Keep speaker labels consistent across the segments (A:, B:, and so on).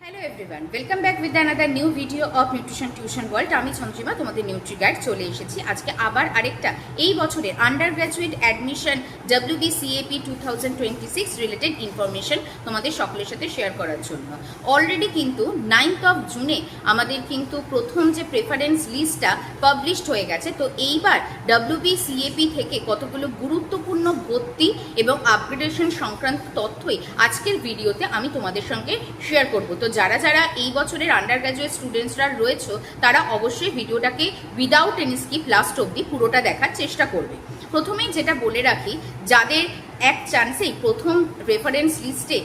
A: Hello everyone, welcome back with another new video of nutrition tuition world. আমি চন্দ্রিমা, তোমাদের Nutri guide চলে এসেছি আজকে আবার আরেকটা এই বছরের under graduate admission WBCAP 2026 related information তোমাদের সকলের সাথে শেয়ার করার জন্য। অলরেডি কিন্তু 9th অফ জুনে আমাদের কিন্তু প্রথম যে প্রেফারেন্স লিস্টটা পাবলিশড হয়ে গেছে। তো এইবার WBCAP থেকে কতগুলো গুরুত্বপূর্ণ ভর্তি এবং আপগ্রেডেশন সংক্রান্ত তথ্যই আজকের ভিডিওতে আমি তোমাদের সঙ্গে শেয়ার করব। তো যারা যারা এই বছরের আন্ডার গ্র্যাজুয়েট স্টুডেন্টসরা রয়েছে তারা অবশ্যই ভিডিওটাকে উইদাউট এনি স্কিপ লাস্ট অবধি পুরোটা দেখার চেষ্টা করবে। প্রথমেই যেটা বলে রাখি, যাদের এক চান্সেই প্রথম রেফারেন্স লিস্টে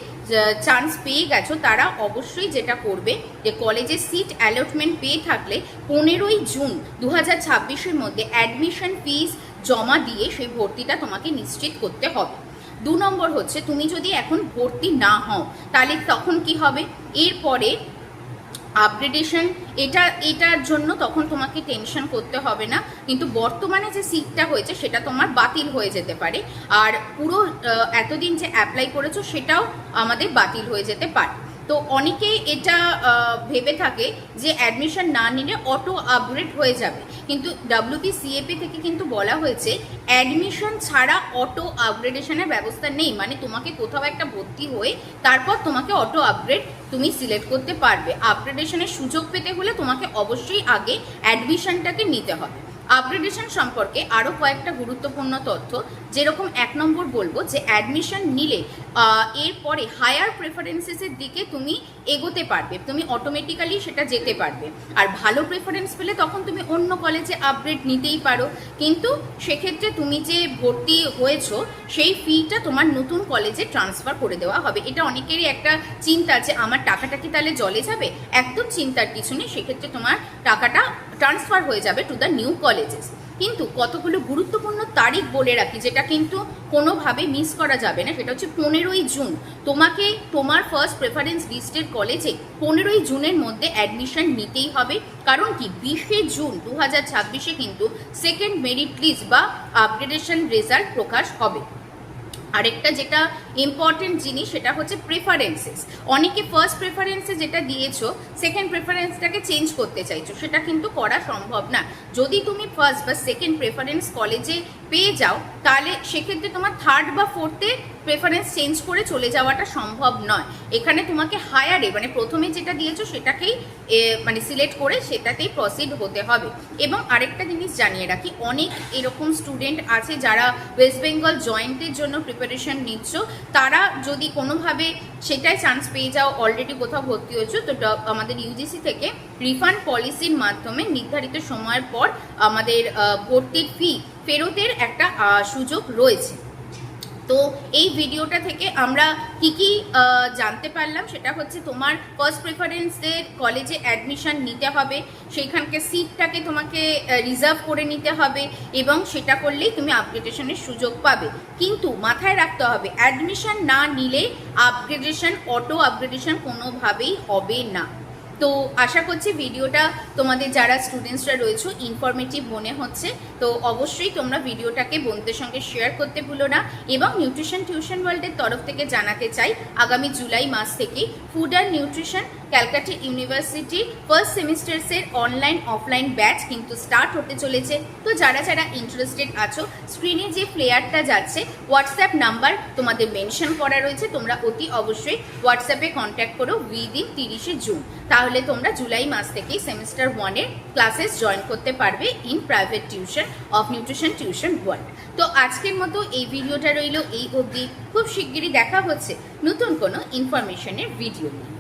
A: চান্স পেয়ে গেছো তারা অবশ্যই যেটা করবে যে কলেজে সিট অ্যালটমেন্ট পেয়ে থাকলে 15ই জুন 2026-এর মধ্যে অ্যাডমিশন ফিস জমা দিয়ে সেই ভর্তিটা তোমাকে নিশ্চিত করতে হবে। 2 নম্বর হচ্ছে, তুমি যদি এখন ভর্তি না হও তাহলে তখন কি হবে, এরপরে আপগ্রেডেশন এটার জন্য তখন তোমাকে টেনশন করতে হবে না, কিন্তু বর্তমানে যে সিটটা হয়েছে সেটা তোমার বাতিল হয়ে যেতে পারে, আর পুরো এতদিন যে অ্যাপ্লাই করেছো সেটাও আমাদের বাতিল হয়ে যেতে পারে। তো অনেকেই এটা ভেবে থাকে যে অ্যাডমিশন না নিলে অটো আপগ্রেড হয়ে যাবে, কিন্তু WBCAP থেকে কিন্তু বলা হয়েছে অ্যাডমিশন ছাড়া অটো আপগ্রেডেশনের ব্যবস্থা নেই। মানে তোমাকে কোথাও একটা ভর্তি হয়ে তারপর তোমাকে অটো আপগ্রেড তুমি সিলেক্ট করতে পারবে। আপগ্রেডেশনের সুযোগ পেতে হলে তোমাকে অবশ্যই আগে অ্যাডমিশনটাকে নিতে হবে। আপগ্রেডেশন সম্পর্কে আরও কয়েকটা গুরুত্বপূর্ণ তথ্য, যেরকম 1 নম্বর বলবো যে অ্যাডমিশন নিলে এরপরে হায়ার প্রেফারেন্সেসের দিকে তুমি এগোতে পারবে, তুমি অটোমেটিক্যালি সেটা যেতে পারবে। আর ভালো প্রেফারেন্স পেলে তখন তুমি অন্য কলেজে আপগ্রেড নিতেই পারো, কিন্তু সেক্ষেত্রে তুমি যে ভর্তি হয়েছো সেই ফিটা তোমার নতুন কলেজে ট্রান্সফার করে দেওয়া হবে। এটা অনেকেরই একটা চিন্তা যে আমার টাকাটা কি তাহলে জলে যাবে, একদম চিন্তার কিছু নেই, সেক্ষেত্রে তোমার টাকাটা ট্রান্সফার হয়ে যাবে টু দ্য নিউ কলেজেস। কিন্তু কতগুলো গুরুত্বপূর্ণ তারিখ বলে রাখি যেটা কিন্তু কোনোভাবে মিস করা যাবে না, সেটা হচ্ছে 15ই জুন তোমাকে তোমার ফার্স্ট প্রেফারেন্স লিস্টের কলেজে 15ই জুনের মধ্যে অ্যাডমিশন নিতেই হবে। কারণ কি 20শে জুন 2026-এ কিন্তু সেকেন্ড মেরিট লিস্ট বা আপগ্রেডেশন রেজাল্ট প্রকাশ হবে। আরেকটা যেটা ইম্পর্টেন্ট জিনিস সেটা হচ্ছে প্রেফারেন্সেস। অনেকে ফার্স্ট প্রেফারেন্সে যেটা দিয়েছো সেকেন্ড প্রেফারেন্সটাকে চেঞ্জ করতে চাইছো, সেটা কিন্তু করা সম্ভব না। যদি তুমি ফার্স্ট বা সেকেন্ড প্রেফারেন্স কলেজে পেয়ে যাও তাহলে সেক্ষেত্রে তোমার থার্ড বা ফোর্থে প্রেফারেন্স চেঞ্জ করে চলে যাওয়াটা সম্ভব নয়। এখানে তোমাকে হায়ারে মানে প্রথমে যেটা দিয়েছো সেটাকেই মানে সিলেক্ট করে সেটাতেই প্রসিড হতে হবে। এবং আরেকটা জিনিস জানিয়ে রাখি, অনেক এরকম স্টুডেন্ট আছে যারা ওয়েস্ট বেঙ্গল জয়েন্টের জন্য প্রিপারেশন নিচ্ছ, তারা যদি কোনোভাবে সেটাই চান্স পেয়ে যাও, অলরেডি কোথাও ভর্তি হয়েছো, তো আমাদের UGC থেকে রিফান্ড পলিসির মাধ্যমে নির্ধারিত সময়ের পর আমাদের ভর্তির ফি ফেরতের একটা সুযোগ রয়েছে। তো এই ভিডিওটা থেকে আমরা কি জানতে পারলাম সেটা হচ্ছে, তোমার ফার্স্ট প্রেফারেন্সের কলেজে অ্যাডমিশন নিতে হবে, সেইখানকে সিটটাকে তোমাকে রিজার্ভ করে নিতে হবে এবং সেটা করলেই তুমি আপগ্রেডেশনের সুযোগ পাবে। কিন্তু মাথায় রাখতে হবে অ্যাডমিশন না নিলে আপগ্রেডেশন অটো আপগ্রেডেশন কোনোভাবেই হবে না। তো আশা করছি ভিডিওটা তোমাদের যারা স্টুডেন্টসরা রয়েছে ইনফরমেটিভ মনে হচ্ছে। তো অবশ্যই তোমরা ভিডিওটাকে বন্ধুদের সঙ্গে শেয়ার করতে ভুলো না। এবং নিউট্রিশন টিউশন ওয়ার্ল্ডের তরফ থেকে জানাতে চাই, আগামী জুলাই মাস থেকে food and nutrition Calcutta university first সেমিস্টার্সের অনলাইন অফলাইন ব্যাচ কিন্তু স্টার্ট হতে চলেছে। তো যারা যারা ইন্টারেস্টেড আছো, স্ক্রিনে যে প্লেয়ারটা যাচ্ছে হোয়াটসঅ্যাপ নাম্বার তোমাদের মেনশন করা রয়েছে, তোমরা অতি অবশ্যই হোয়াটসঅ্যাপে কন্ট্যাক্ট করো উইদিন 30শে জুন। তাহলে তোমরা জুলাই মাস থেকেই সেমিস্টার 1-এর ক্লাসেস জয়েন করতে পারবে in private tuition of nutrition tuition world. তো আজকের মতো এই ভিডিওটা রইল এই অবধি। খুব শিগগিরই দেখা হচ্ছে নতুন কোনো ইনফরমেশনের ভিডিও নিয়ে।